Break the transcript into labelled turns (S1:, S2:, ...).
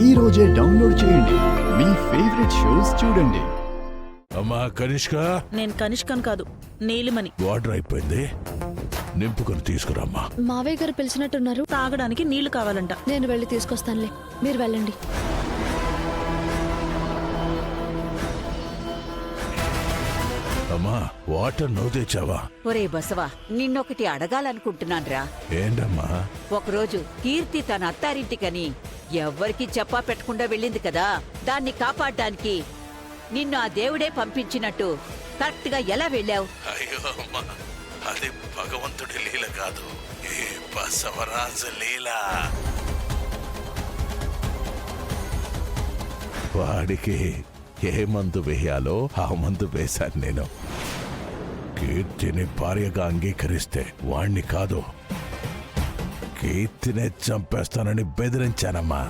S1: ఈ రోజే డౌన్లోడ్ చేయండి. మీ ఫేవరెట్ షోస్ చూడండి.
S2: అమ్మా కనిష్క,
S3: నేను కనిష్కన్ కాదు, నీలిమని.
S2: వాటర్ అయిపోయింది, నింపుకొని తీసుకురామ్మా.
S4: మావయ్య గారు పిలిచినట్టున్నారు.
S3: తాగడానికి నీళ్లు కావాలంట.
S4: నేను వెళ్ళి తీసుకొస్తానులే, మీరు వెళ్ళండి.
S2: అమ్మా వాటర్ నువ్వు తెచ్చావా?
S5: ఒరే బసవా, నిన్నొకటి అడగాలనుకుంటున్నాన్రా.
S2: ఏంటమ్మా?
S5: ఒకరోజు కీర్తి తన అత్తారింటికని ఎవ్వరికీ చెప్పా పెట్టకుండా వెళ్ళింది కదా, దాన్ని కాపాడ్డానికి నిన్ను ఆ దేవుడే పంపించినట్టు కరెక్ట్ గా ఎలా వెళ్ళావు?
S2: అయ్యో అమ్మా, అది భగవంతుడి లీల కాదు, ఈ బసవరాజు లీల. వాడికి ఏ మందు వేయాలో ఆ మందు వేశాను నేను. కీర్తిని భార్యగా అంగీకరిస్తే వాణ్ణి కాదు, కీర్తినే చంపేస్తానని బెదిరించానమ్మా.